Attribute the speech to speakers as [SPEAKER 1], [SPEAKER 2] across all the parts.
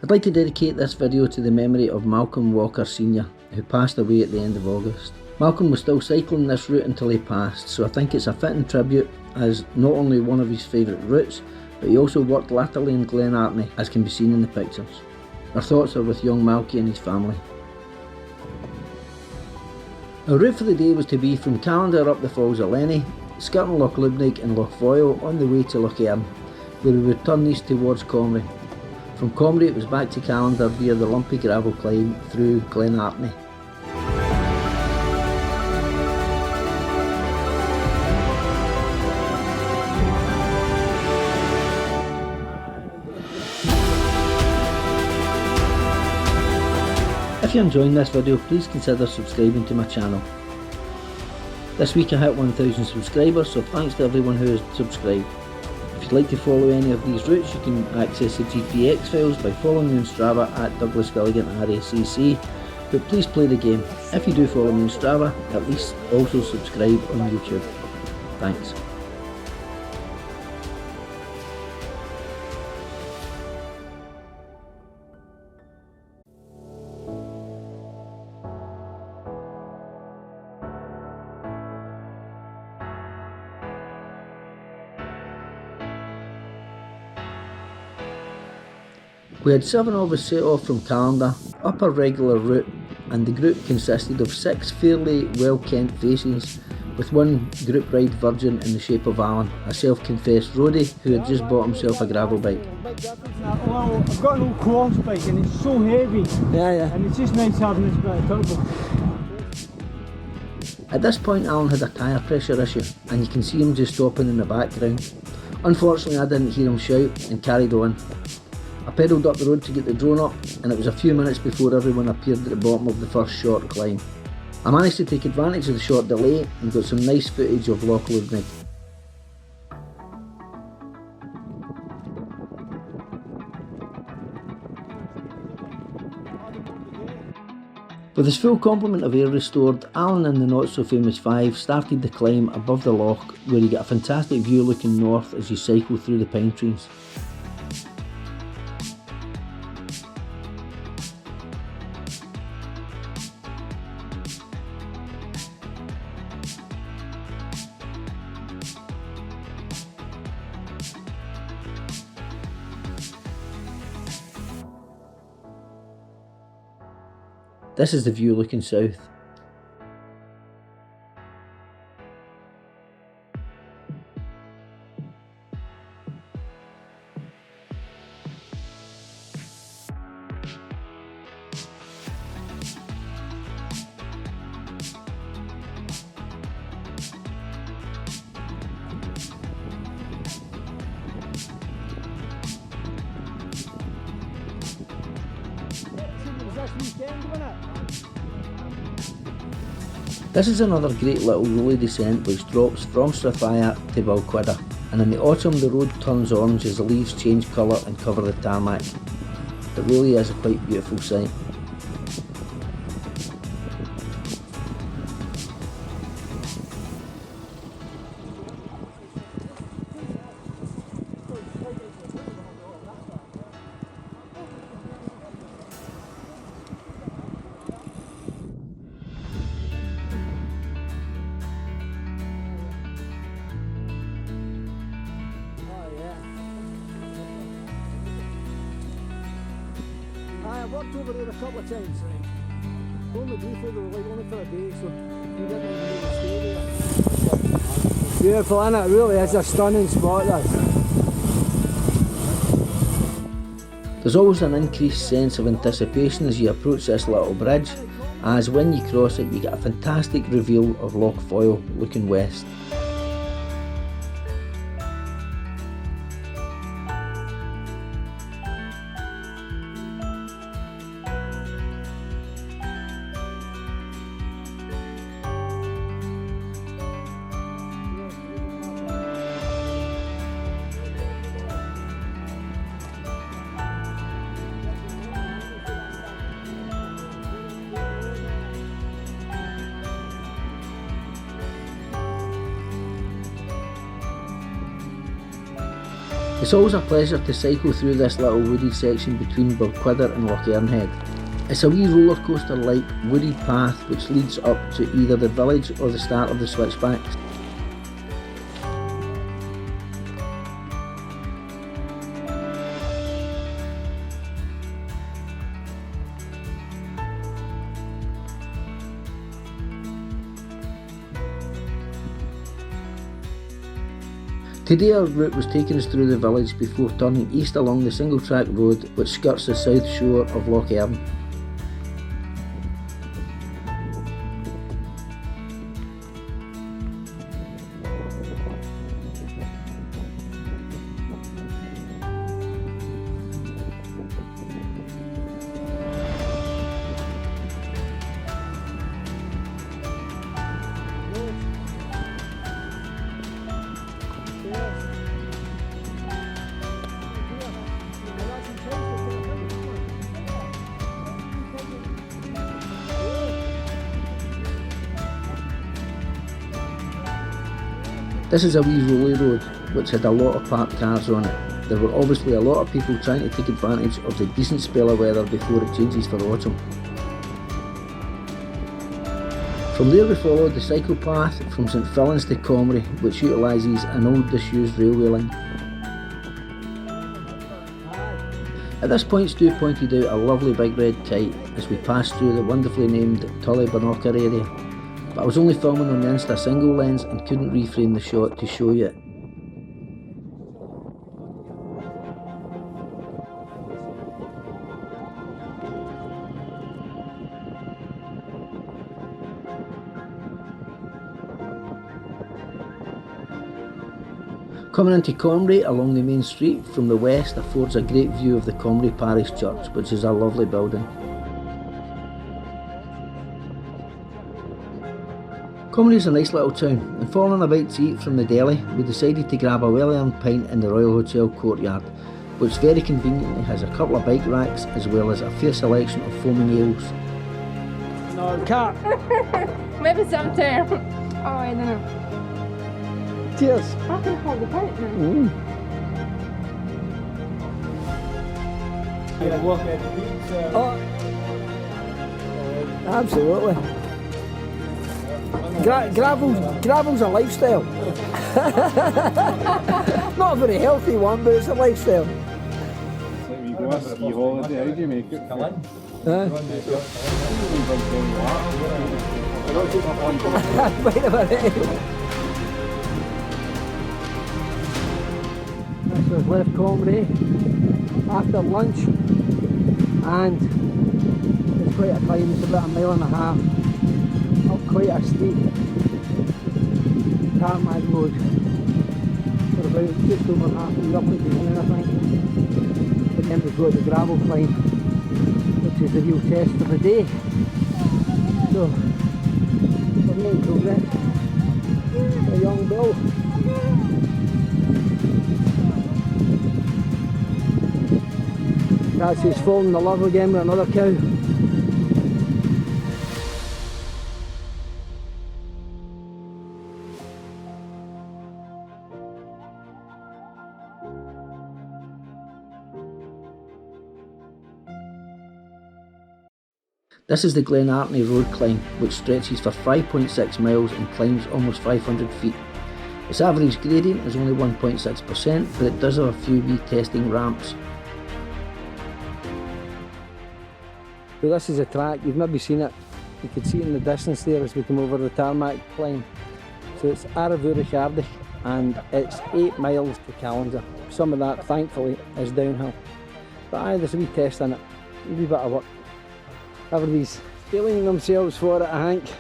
[SPEAKER 1] I'd like to dedicate this video to the memory of Malcolm Walker Sr., who passed away at the end of August. Malcolm was still cycling this route until he passed, so I think it's a fitting tribute as not only one of his favourite routes, but he also worked latterly in Glen Artney, as can be seen in the pictures. Our thoughts are with young Malky and his family. Our route for the day was to be from Callander up the Falls of Lenny, skirting Loch Earn and Loch Foyle on the way to Loch Earn, where we would turn east towards Comrie. From Comrie it was back to Callander via the lumpy gravel climb through Glen Artney. If you're enjoying this video, please consider subscribing to my channel. This week I hit 1000 subscribers, so thanks to everyone who has subscribed. If you'd like to follow any of these routes, you can access the GPX files by following me on Strava at Douglas Gilligan RACC, but please play the game. If you do follow me on Strava, at least also subscribe on YouTube. Thanks. We had 7 of us set off from Callander, up a regular route, and the group consisted of 6 fairly well-kent faces, with one group ride virgin in the shape of Alan, a self-confessed roadie who had just bought himself a gravel bike.
[SPEAKER 2] I've got an old cross bike and it's so heavy, and it's just nice having this bit of turbo.
[SPEAKER 1] At this point Alan had a tyre pressure issue, and you can see him just stopping in the background. Unfortunately I didn't hear him shout and carried on. I pedalled up the road to get the drone up, and it was a few minutes before everyone appeared at the bottom of the first short climb. I managed to take advantage of the short delay and got some nice footage of Loch Earn. With his full complement of air restored, Alan and the not so famous 5 started the climb above the loch, where you get a fantastic view looking north as you cycle through the pine trees. This is the view looking south. This is another great little rolly descent which drops from Strathaya to Balquidder, and in the autumn the road turns orange as the leaves change colour and cover the tarmac. It really is a quite beautiful sight.
[SPEAKER 2] I worked over there a couple of times. Only briefly, they were like only for a day, so we didn't even really stay there. Beautiful, isn't it? It really is a stunning spot, that.
[SPEAKER 1] There's always an increased sense of anticipation as you approach this little bridge, as when you cross it you get a fantastic reveal of Loch Foyle looking west. It's always a pleasure to cycle through this little wooded section between Balquhidder and Loch Earn Head. It's a wee roller coaster like wooded path which leads up to either the village or the start of the switchbacks. Today our route was taking us through the village before turning east along the single track road which skirts the south shore of Loch Earn. This is a wee rolly road which had a lot of parked cars on it. There were obviously a lot of people trying to take advantage of the decent spell of weather before it changes for autumn. From there we followed the cycle path from St Fillan's to Comrie, which utilises an old disused railway line. At this point Stu pointed out a lovely big red kite as we passed through the wonderfully named Tullibanochar area. But I was only filming on the Insta single lens and couldn't reframe the shot to show you it. Coming into Comrie along the main street from the west affords a great view of the Comrie Parish Church, which is a lovely building. Comrie is a nice little town, and following a bite to eat from the deli, we decided to grab a well-earned pint in the Royal Hotel courtyard, which very conveniently has a couple of bike racks as well as a fair selection of foaming ales.
[SPEAKER 2] No, cat.
[SPEAKER 3] Maybe sometime. Oh, I don't know.
[SPEAKER 2] Cheers.
[SPEAKER 3] I can hold the pint now.
[SPEAKER 2] Oh, absolutely. Gravel's a lifestyle. Not a very healthy one, but it's a lifestyle.
[SPEAKER 4] We go on a ski holiday, how do you make it?
[SPEAKER 2] Wait a minute. So we've left Comrie after lunch, and it's quite a climb. It's about 1.5 miles up quite a steep tarmac road for about just over half a mile up at the beginning, I think. But then we've got the gravel climb, which is the real test of the day. So we're making progress. A young Bill. That's he's falling in love again with another cow.
[SPEAKER 1] This is the Glen Artney road climb, which stretches for 5.6 miles and climbs almost 500 feet. Its average gradient is only 1.6%, but it does have a few wee testing ramps.
[SPEAKER 2] So this is a track, you've maybe seen it, you can see it in the distance there as we come over the tarmac climb. So it's Arivurichardich and it's 8 miles to Callander. Some of that thankfully is downhill. But aye, there's a wee test in it, a wee bit of work. Everybody's feeling themselves for it, I think.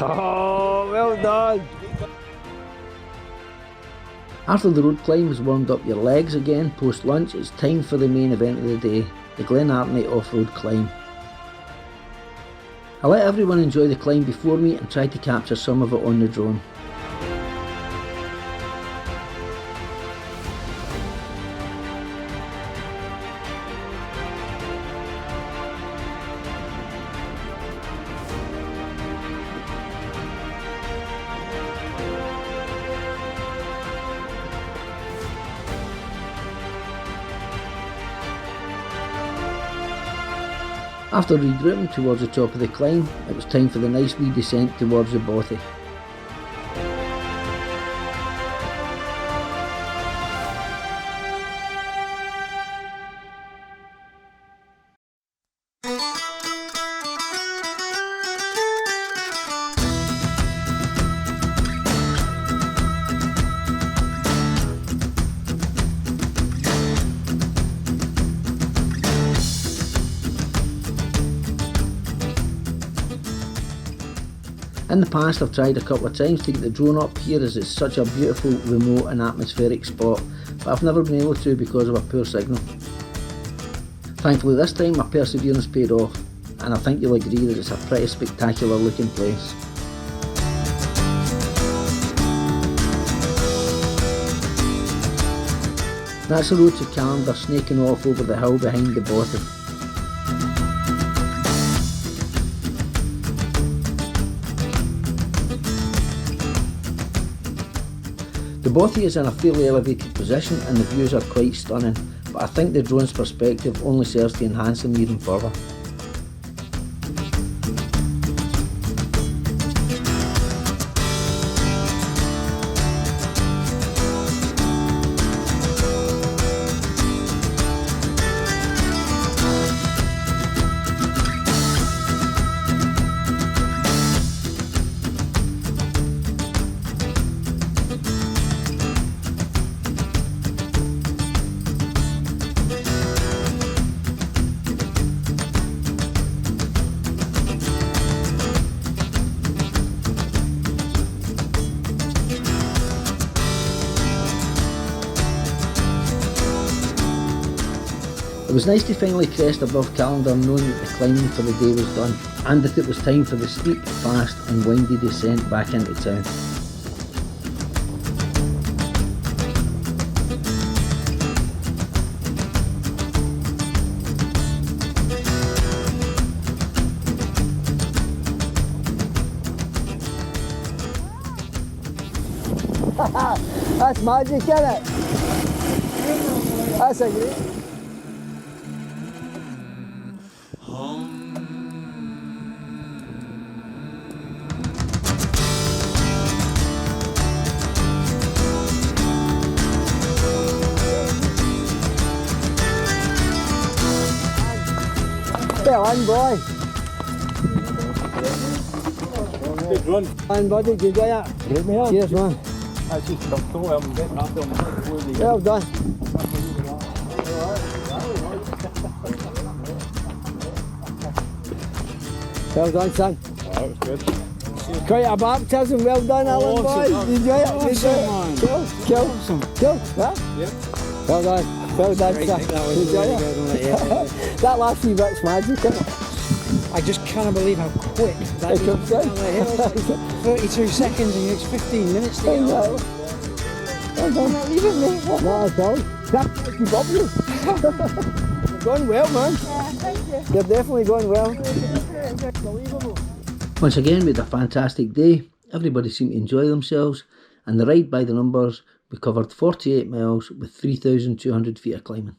[SPEAKER 2] Oh, well done!
[SPEAKER 1] After the road climb has warmed up your legs again post lunch, it's time for the main event of the day, the Glen Artney off-road climb. I let everyone enjoy the climb before me and tried to capture some of it on the drone. After regrouping towards the top of the climb, it was time for the nice wee descent towards the bothy. In the past I've tried a couple of times to get the drone up here as it's such a beautiful, remote and atmospheric spot, but I've never been able to because of a poor signal. Thankfully this time my perseverance paid off, and I think you'll agree that it's a pretty spectacular looking place. That's the road to Callander snaking off over the hill behind the bothy. The bothy is in a fairly elevated position and the views are quite stunning, but I think the drone's perspective only serves to enhance them even further. It was nice to finally crest above Callander knowing that the climbing for the day was done, and that it was time for the steep, fast and windy descent back into town.
[SPEAKER 2] That's magic, isn't it? That's a great. Well on, boy.
[SPEAKER 4] Good run.
[SPEAKER 2] On, buddy, good guy.
[SPEAKER 4] Great man.
[SPEAKER 2] Cheers, man. Well done. Well done, son.
[SPEAKER 4] That was good.
[SPEAKER 2] Quite a baptism. Well done, Alan, boy. Enjoy it. Cool. Cool. Huh?
[SPEAKER 4] Yep.
[SPEAKER 2] Well done. Well done, son. Enjoy it. That last few bits magic, isn't it?
[SPEAKER 5] I just cannot believe how quick that
[SPEAKER 2] It comes down.
[SPEAKER 5] 32 seconds and it's 15 minutes to get
[SPEAKER 2] Well done.
[SPEAKER 3] Not leaving me.
[SPEAKER 2] Not at all. That's keep up you. You're going well, man.
[SPEAKER 3] Yeah, thank you.
[SPEAKER 2] You're definitely going well.
[SPEAKER 1] Once again we had a fantastic day, everybody seemed to enjoy themselves, and the ride by the numbers, we covered 48 miles with 3,200 feet of climbing.